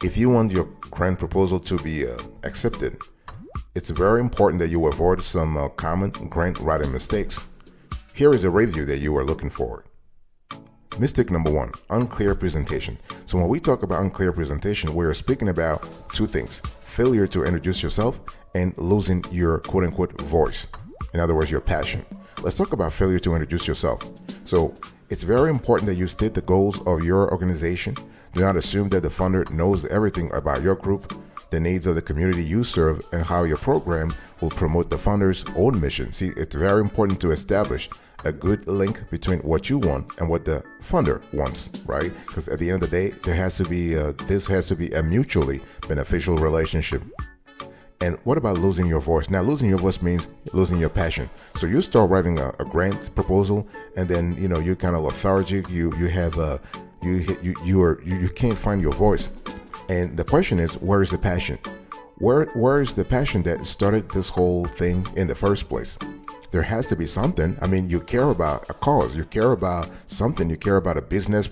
If you want your grant proposal to be accepted, it's very important that you avoid some common grant writing mistakes. Here is a review that you are looking for. Mistake number 1, unclear presentation. So when we talk about unclear presentation, we are speaking about two things: failure to introduce yourself and losing your quote-unquote voice. In other words, your passion. Let's talk about failure to introduce yourself. So it's very important that you state the goals of your organization. Do not assume that the funder knows everything about your group, the needs of the community you serve, and how your program will promote the funder's own mission. See, it's very important to establish a good link between what you want and what the funder wants, right? Because at the end of the day, there has to be this has to be a mutually beneficial relationship. And what about losing your voice? Now, losing your voice means losing your passion. So you start writing a grant proposal, and then you're kind of lethargic. You can't find your voice. And the question is, where is the passion? Where is the passion that started this whole thing in the first place? There has to be something. I mean, you care about a cause, you care about something, you care about a business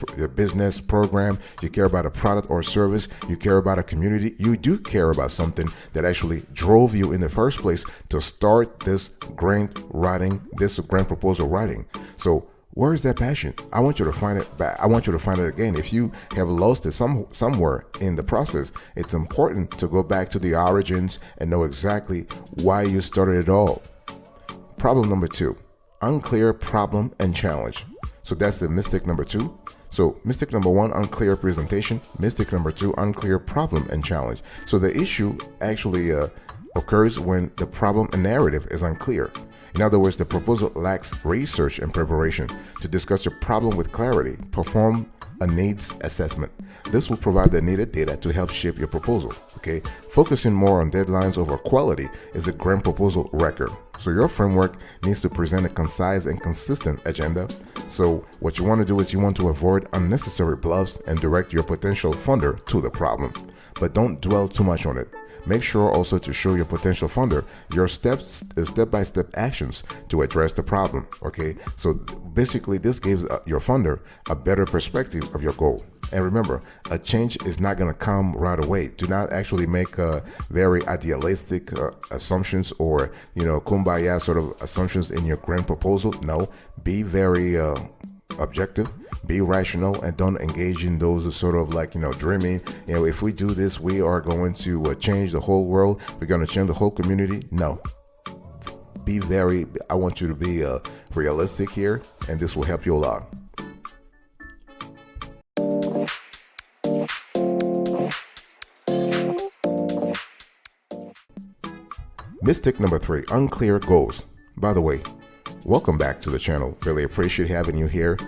program, you care about a product or service, you care about a community. You do care about something that actually drove you in the first place to start this grant proposal writing. So where is that passion? I want you to find it back. I want you to find it again. If you have lost it somewhere in the process, it's important to go back to the origins and know exactly why you started it all. Problem number 2, unclear problem and challenge. So that's the mistake number 2. So mistake number 1, unclear presentation. Mistake number 2, unclear problem and challenge. So the issue actually occurs when the problem and narrative is unclear. In other words, the proposal lacks research and preparation. To discuss your problem with clarity, perform a needs assessment. This will provide the needed data to help shape your proposal. Okay, focusing more on deadlines over quality is a grant proposal record. So your framework needs to present a concise and consistent agenda. So what you want to do is you want to avoid unnecessary bluffs and direct your potential funder to the problem, but don't dwell too much on it. Make sure also to show your potential funder your step-by-step actions to address the problem. Okay, so basically this gives your funder a better perspective of your goal. And remember, a change is not going to come right away. Do not actually make very idealistic assumptions or kumbaya sort of assumptions in your grant proposal. No, be very objective, be rational, and don't engage in those sort of dreaming. If we do this, we are going to change the whole world. We're going to change the whole community. No, I want you to be realistic here, and this will help you a lot. Mistake number 3, unclear goals. By the way, welcome back to the channel. Really appreciate having you here.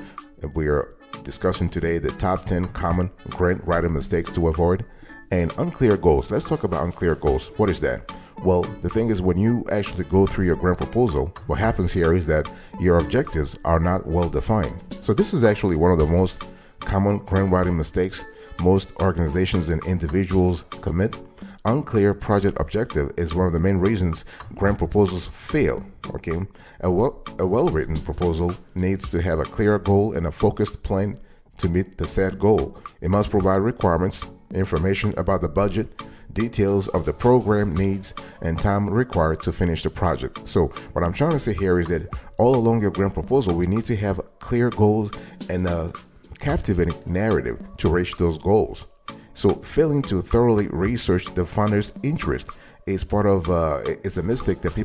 We are discussing today the top 10 common grant writing mistakes to avoid and unclear goals. Let's talk about unclear goals. What is that? Well, the thing is, when you actually go through your grant proposal, what happens here is that your objectives are not well defined. So this is actually one of the most common grant writing mistakes most organizations and individuals commit. Unclear project objective is one of the main reasons grant proposals fail. Okay, a well-written proposal needs to have a clear goal and a focused plan to meet the set goal. It must provide requirements, information about the budget, details of the program needs, and time required to finish the project. So what I'm trying to say here is that all along your grant proposal, we need to have clear goals and a captivating narrative to reach those goals. So failing to thoroughly research the funder's interest is it's a mistake that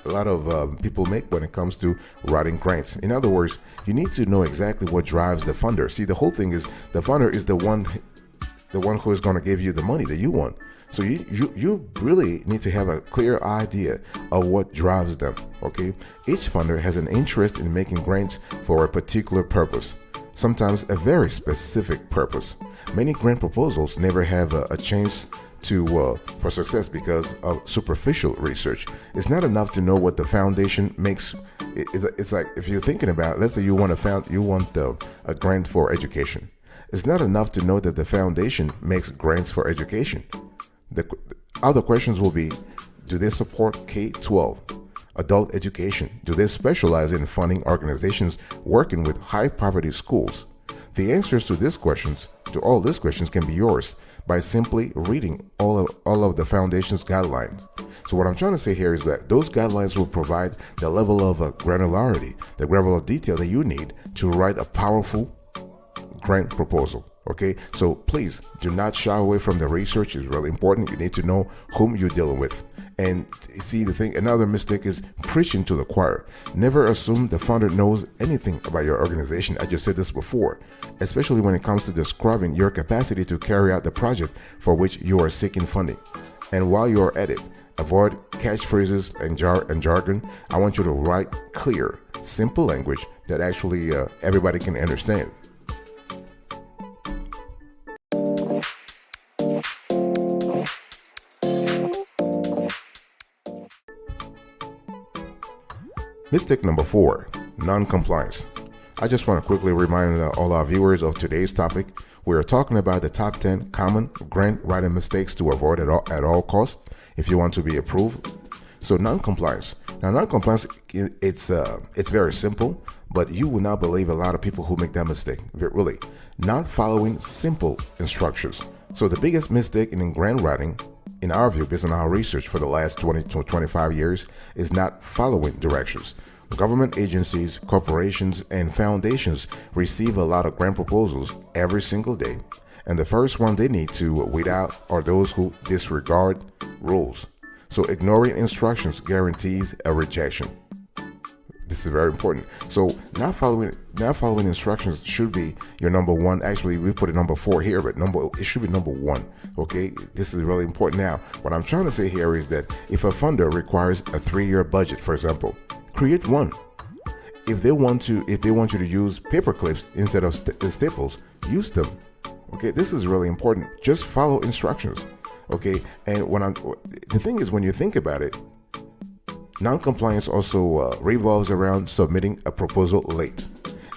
a lot of people make when it comes to writing grants. In other words, you need to know exactly what drives the funder. See, the whole thing is the funder is the one who is going to give you the money that you want. So you really need to have a clear idea of what drives them. Okay, each funder has an interest in making grants for a particular purpose, sometimes a very specific purpose. Many grant proposals never have a chance for success because of superficial research. It's not enough to know what the foundation makes. It's like if you're thinking about, let's say you want a grant for education. It's not enough to know that the foundation makes grants for education. The other questions will be, do they support K-12, adult education? Do they specialize in funding organizations working with high poverty schools? The answers to these questions to all these questions can be yours by simply reading all of the foundation's guidelines. So what I'm trying to say here is that those guidelines will provide the level of granularity, the level of detail that you need to write a powerful grant proposal. Okay, so please do not shy away from the research. It's really important. You need to know whom you're dealing with. And see, the thing, another mistake is preaching to the choir. Never assume the founder knows anything about your organization. I just said this before, especially when it comes to describing your capacity to carry out the project for which you are seeking funding. And while you're at it, avoid catchphrases and jargon. I want you to write clear, simple language that actually everybody can understand. Mistake number 4, non-compliance. I just want to quickly remind all our viewers of today's topic. We are talking about the top 10 common grant writing mistakes to avoid at all costs if you want to be approved. So non-compliance. Now non-compliance, it's very simple, but you will not believe a lot of people who make that mistake. Really, not following simple instructions. So the biggest mistake in grant writing, in our view, based on our research for the last 20 to 25 years, is not following directions. Government agencies, corporations, and foundations receive a lot of grant proposals every single day, and the first one they need to weed out are those who disregard rules. So ignoring instructions guarantees a rejection. This is very important. So not following instructions should be your number one. Actually, we put it number 4 here, but it should be number 1. Okay, this is really important. Now, what I'm trying to say here is that if a funder requires a 3-year budget, for example, create one. If they want you to use paper clips instead of staples, use them. Okay, this is really important. Just follow instructions. Okay, and the thing is, when you think about it, non-compliance also revolves around submitting a proposal late.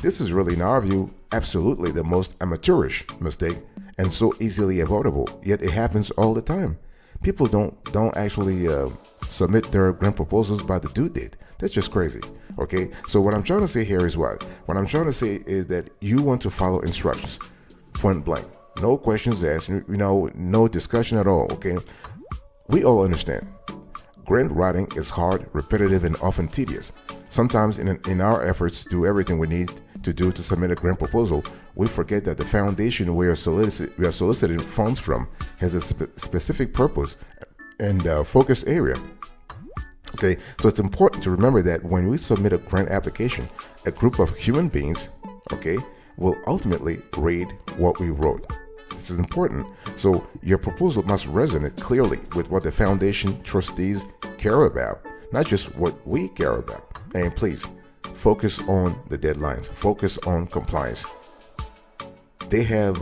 This is really, in our view, absolutely the most amateurish mistake and so easily avoidable, yet it happens all the time. People don't actually submit their grant proposals by the due date. That's just crazy. Okay, so what I'm trying to say here is what I'm trying to say is that you want to follow instructions, point blank. No questions asked, no discussion at all. Okay, we all understand grant writing is hard, repetitive, and often tedious. Sometimes in our efforts to do everything we need to do to submit a grant proposal, we forget that the foundation we are soliciting funds from has a specific purpose and focus area. Okay, so it's important to remember that when we submit a grant application, a group of human beings, okay, will ultimately read what we wrote. This is important. So your proposal must resonate clearly with what the foundation trustees care about, not just what we care about. And please focus on the deadlines, focus on compliance. They have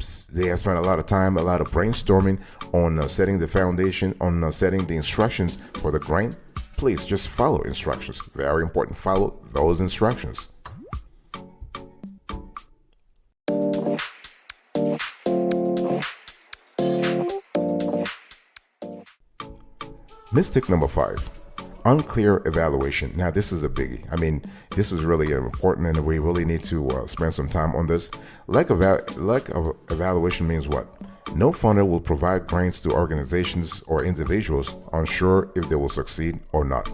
spent a lot of time, a lot of brainstorming on setting the foundation, on setting the instructions for the grant. Please just follow instructions. Very important. Follow those instructions. Mistake number 5, unclear evaluation. Now, this is a biggie. I mean, this is really important, and we really need to spend some time on this. Lack of evaluation means what? No funder will provide grants to organizations or individuals unsure if they will succeed or not.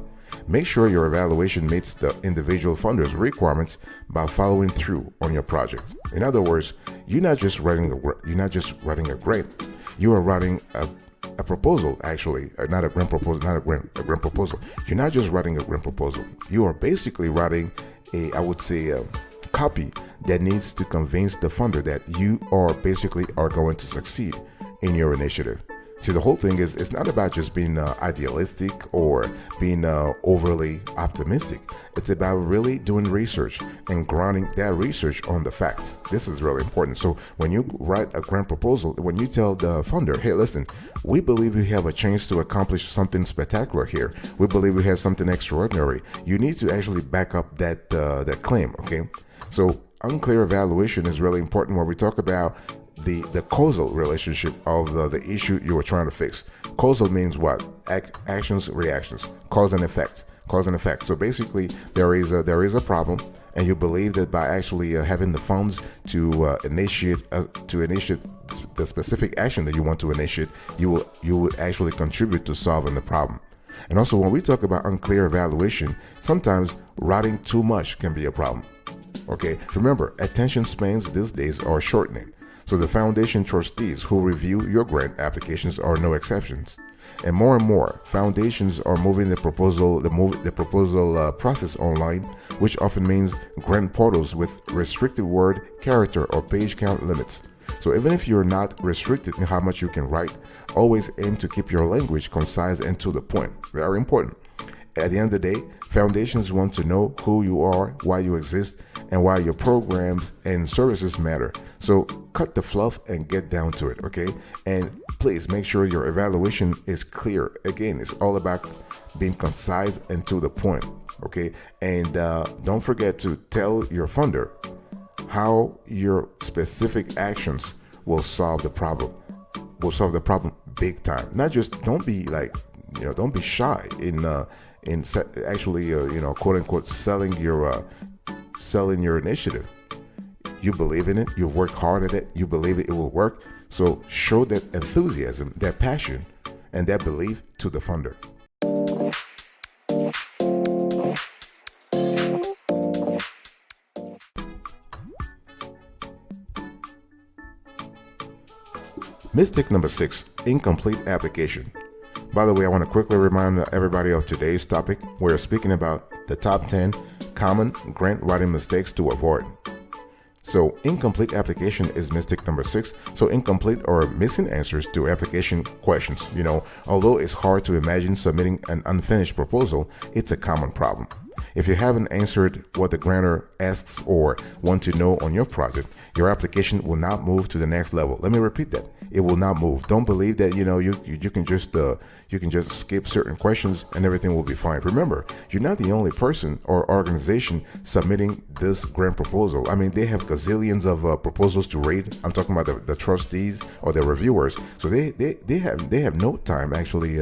Make sure your evaluation meets the individual funder's requirements by following through on your project. In other words, you're not just writing a grant. You are writing a proposal, actually, not a grant proposal, a grant proposal. You're not just writing a grant proposal. You are basically writing a copy that needs to convince the funder that you are going to succeed in your initiative. See, the whole thing is, it's not about just being idealistic or being overly optimistic. It's about really doing research and grounding that research on the facts. This is really important. So when you write a grant proposal, when you tell the funder, hey, listen, we believe we have a chance to accomplish something spectacular here. We believe we have something extraordinary. You need to actually back up that claim, okay? So unclear evaluation is really important when we talk about the causal relationship of the issue you are trying to fix. Causal means what? Actions, reactions, cause and effect. So basically, there is a problem, and you believe that by actually having the funds to initiate the specific action that you want to initiate, you would actually contribute to solving the problem. And also, when we talk about unclear evaluation, sometimes writing too much can be a problem. Okay, remember, attention spans these days are shortening. So the foundation trustees who review your grant applications are no exceptions. And more foundations are moving the proposal process online, which often means grant portals with restricted word, character, or page count limits. So even if you're not restricted in how much you can write, always aim to keep your language concise and to the point. Very important. At the end of the day, foundations want to know who you are, why you exist, and why your programs and services matter. So cut the fluff and get down to it, okay? And please make sure your evaluation is clear. Again, it's all about being concise and to the point, okay? And don't forget to tell your funder how your specific actions will solve the problem. Will solve the problem big time. Not just, don't be shy in actually quote unquote selling your initiative. You believe in it, you've worked hard at it, you believe it will work. So show that enthusiasm, that passion, and that belief to the funder. Mistake number 6, incomplete application. By the way, I want to quickly remind everybody of today's topic. We're speaking about the top 10 common grant writing mistakes to avoid. So incomplete application is mistake number 6. So incomplete or missing answers to application questions. Although it's hard to imagine submitting an unfinished proposal, it's a common problem. If you haven't answered what the grantor asks or want to know on your project, your application will not move to the next level. Let me repeat that. It will not move. Don't believe that you can just skip certain questions and everything will be fine. Remember, you're not the only person or organization submitting this grant proposal. I mean, they have gazillions of proposals to rate. I'm talking about the trustees or the reviewers. So they have no time actually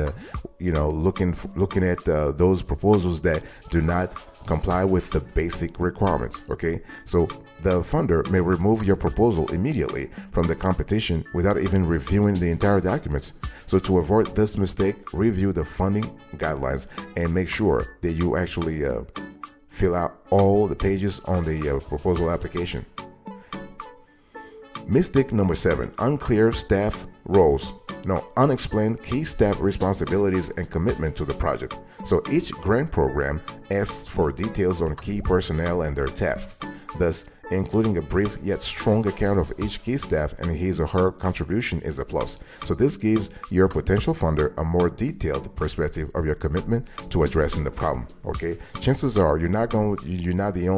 looking at those proposals that do not comply with the basic requirements. Okay, so the funder may remove your proposal immediately from the competition without even reviewing the entire documents. So to avoid this mistake, review the funding guidelines and make sure that you actually fill out all the pages on the proposal application. Mistake number 7, unclear staff roles. No, unexplained key staff responsibilities and commitment to the project. So each grant program asks for details on key personnel and their tasks, thus including a brief yet strong account of each key staff and his or her contribution is a plus. So this gives your potential funder a more detailed perspective of your commitment to addressing the problem. Okay, chances are you're not the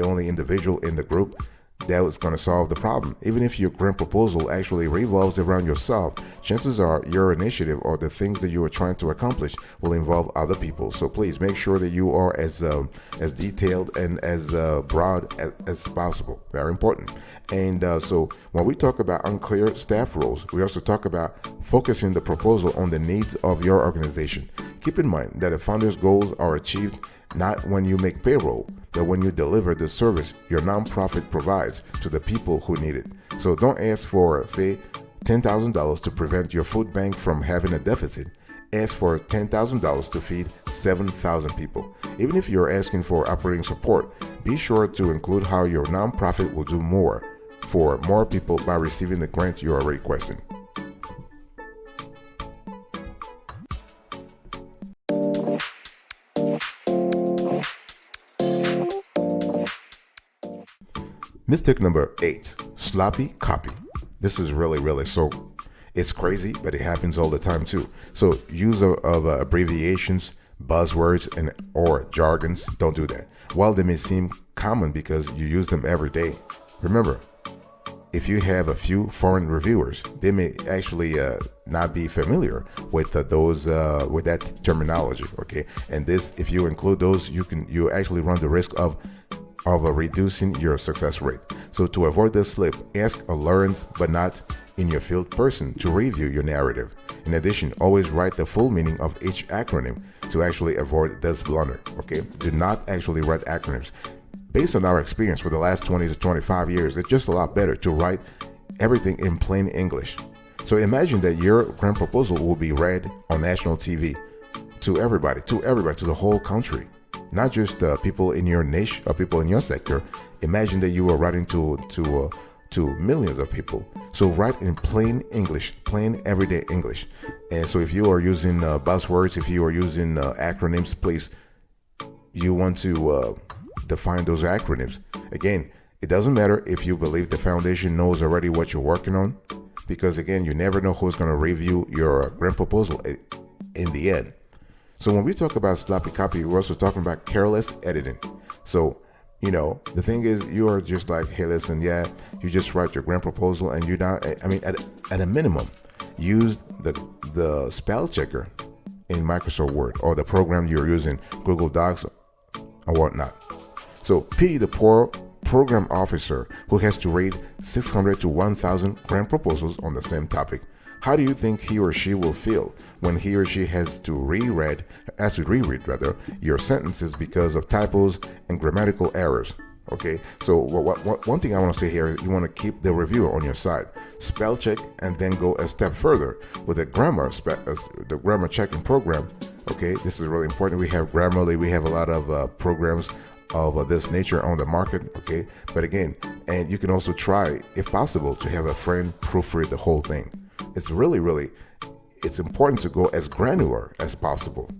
only individual in the group that was going to solve the problem. Even if your grant proposal actually revolves around yourself, chances are your initiative or the things that you are trying to accomplish will involve other people. So please make sure that you are as detailed and as broad as possible. Very important. And so when we talk about unclear staff roles, we also talk about focusing the proposal on the needs of your organization. Keep in mind that a funder's goals are achieved not when you make payroll, but when you deliver the service your nonprofit provides to the people who need it. So don't ask for, say, $10,000 to prevent your food bank from having a deficit. Ask for $10,000 to feed 7,000 people. Even if you're asking for operating support, be sure to include how your nonprofit will do more for more people by receiving the grant you are requesting. Mistake number 8, sloppy copy. This is really so, it's crazy, but it happens all the time too. So use of abbreviations, buzzwords, and or jargons, don't do that. While they may seem common because you use them every day, remember, if you have a few foreign reviewers, they may actually not be familiar with with that terminology. Okay, and this, if you include those, you actually run the risk of reducing your success rate. So to avoid this slip, ask a learned but not in your field person to review your narrative. In addition, always write the full meaning of each acronym to actually avoid this blunder. Okay, do not actually write acronyms. based on our experience for the last 20 to 25 years, it's just a lot better to write everything in plain English. So imagine that your grant proposal will be read on national TV to everybody, to the whole country, not just people in your niche or people in your sector. Imagine that you are writing to millions of people. So write in plain English, plain everyday English. And so if you are using buzzwords, if you are using acronyms, please, you want to define those acronyms. Again, it doesn't matter if you believe the foundation knows already what you're working on, because again, you never know who's going to review your grant proposal in the end. So when we talk about sloppy copy, we're also talking about careless editing. So, the thing is, you are just like, hey, listen, yeah, you just write your grant proposal and you're not, at a minimum, use the spell checker in Microsoft Word or the program you're using, Google Docs or whatnot. So pity the poor program officer who has to read 600 to 1,000 grant proposals on the same topic. How do you think he or she will feel when he or she has to reread your sentences because of typos and grammatical errors? Okay, so one thing I want to say here is you want to keep the reviewer on your side. Spell check and then go a step further with the grammar checking program. Okay, this is really important. We have Grammarly, we have a lot of programs of this nature on the market. Okay, but again, and you can also try, if possible, to have a friend proofread the whole thing. It's really, it's important to go as granular as possible.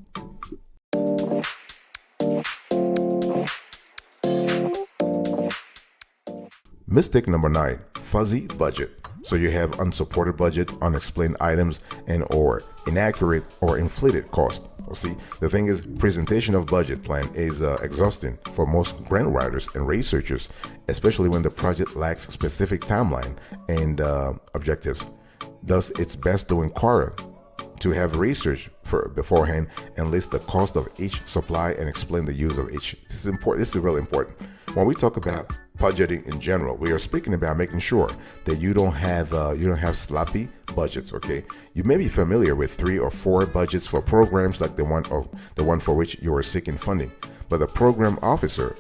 Mistake number 9, fuzzy budget. So you have unsupported budget, unexplained items, and or inaccurate or inflated cost. Well, see, the thing is, presentation of budget plan is exhausting for most grant writers and researchers, especially when the project lacks specific timeline and objectives. Thus, it's best to inquire, to have research beforehand and list the cost of each supply and explain the use of each. This is important. This is really important. When we talk about budgeting in general, we are speaking about making sure that you don't have sloppy budgets. Okay, you may be familiar with 3 or 4 budgets for programs like the one for which you are seeking funding, but the program officer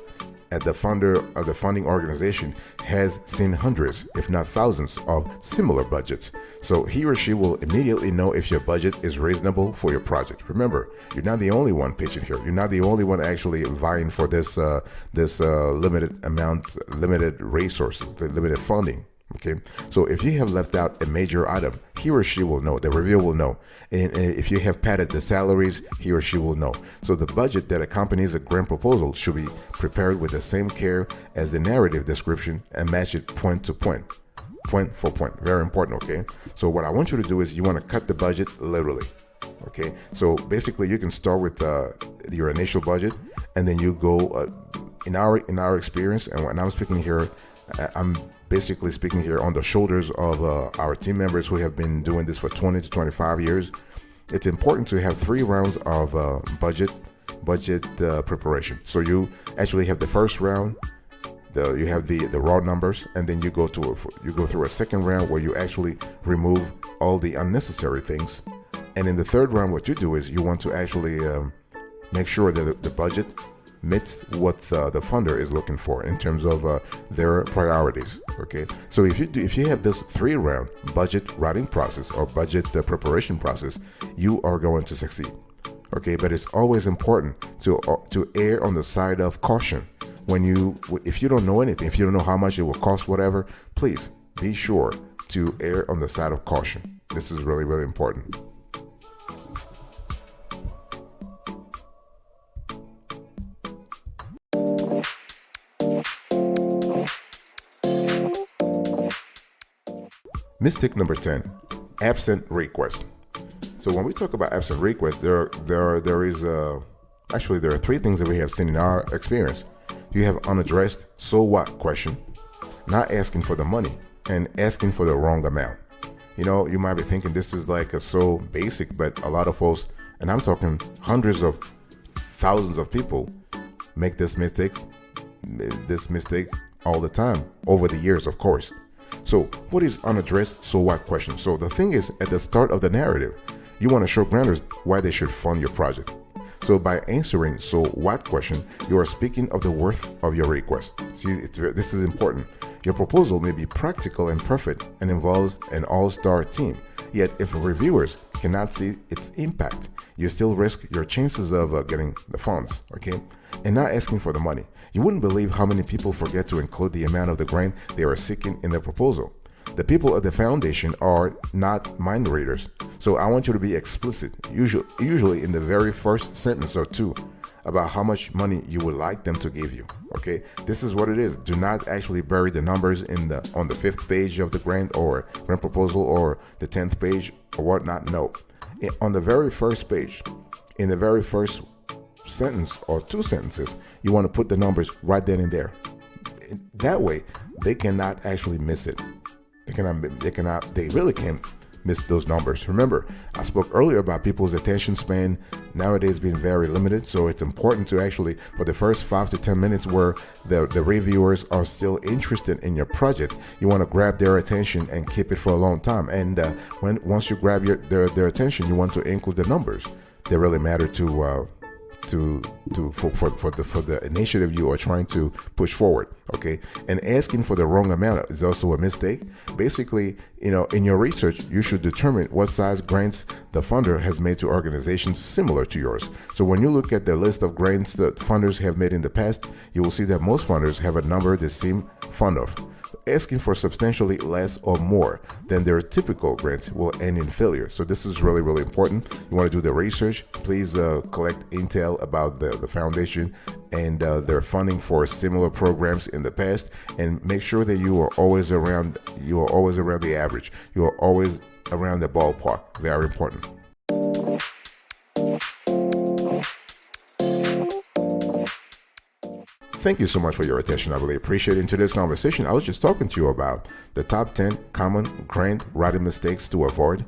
at the funder of the funding organization has seen hundreds, if not thousands, of similar budgets. So he or she will immediately know if your budget is reasonable for your project. Remember, you're not the only one pitching here. You're not the only one actually vying for this limited resources, the limited funding. Okay, so if you have left out a major item, he or she will know, the reviewer will know. And if you have padded the salaries, he or she will know. So the budget that accompanies a grant proposal should be prepared with the same care as the narrative description and match it point to point for point. Very important, okay? So what I want you to do is you want to cut the budget literally, okay? So basically you can start with your initial budget and then you go, in our experience, and when I'm speaking here, I'm basically speaking here on the shoulders of our team members who have been doing this for 20 to 25 years. It's important to have 3 rounds of budget preparation. So you actually have the first round, you have the raw numbers, and then you go through a second round where you actually remove all the unnecessary things. And in the third round, what you do is you want to actually make sure that the budget meets what the funder is looking for in terms of their priorities. Okay, so if you have this 3-round budget writing process or budget preparation process, you are going to succeed. Okay, but it's always important to err on the side of caution. If you don't know anything, if you don't know how much it will cost, whatever, please be sure to err on the side of caution. This is really, really important. Mistake number 10, absent request. So when we talk about absent request, there are 3 things that we have seen in our experience. You have unaddressed "so what" question, not asking for the money, and asking for the wrong amount. You might be thinking this is like so basic, but a lot of folks, and I'm talking hundreds of thousands of people, make this mistake all the time over the years, of course. So what is unaddressed "so what" question? So the thing is, at the start of the narrative, you want to show grantors why they should fund your project. So by answering "so what" question, you are speaking of the worth of your request. See, this is important. Your proposal may be practical and perfect and involves an all-star team. Yet if reviewers cannot see its impact, you still risk your chances of getting the funds, okay? And not asking for the money. You wouldn't believe how many people forget to include the amount of the grant they are seeking in their proposal. The people at the foundation are not mind readers. So I want you to be explicit, usually in the very first sentence or two, about how much money you would like them to give you. Okay, this is what it is. Do not actually bury the numbers on the 5th page of the grant or grant proposal or the 10th page or whatnot. No, on the very first page, in the very first sentence or 2 sentences, you want to put the numbers right then and there. That way, they cannot actually miss it. They really can't miss those numbers. Remember, I spoke earlier about people's attention span nowadays being very limited, so it's important to actually, for the first 5 to 10 minutes where the reviewers are still interested in your project, you want to grab their attention and keep it for a long time. And once you grab their attention, you want to include the numbers that really matter for the initiative you are trying to push forward. Okay, and asking for the wrong amount is also a mistake. Basically, in your research, you should determine what size grants the funder has made to organizations similar to yours. So when you look at the list of grants that funders have made in the past, you will see that most funders have a number they seem fond of. Asking for substantially less or more than their typical grants will end in failure. So this is really, really important. You want to do the research. Please collect intel about the foundation and their funding for similar programs in the past, and make sure that you are always around the average. You are always around the ballpark. Very important. Thank you so much for your attention. I really appreciate it. In today's conversation, I was just talking to you about the top 10 common grant writing mistakes to avoid.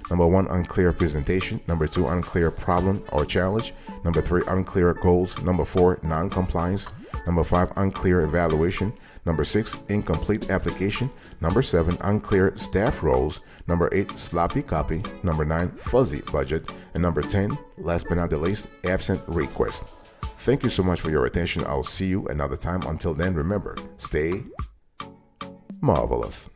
Number 1, unclear presentation. Number 2, unclear problem or challenge. Number 3, unclear goals. Number 4, non-compliance. Number 5, unclear evaluation. Number 6, incomplete application. Number 7, unclear staff roles. Number 8, sloppy copy. Number 9, fuzzy budget. And number 10, last but not the least, absent request. Thank you so much for your attention. I'll see you another time. Until then, remember, stay marvelous.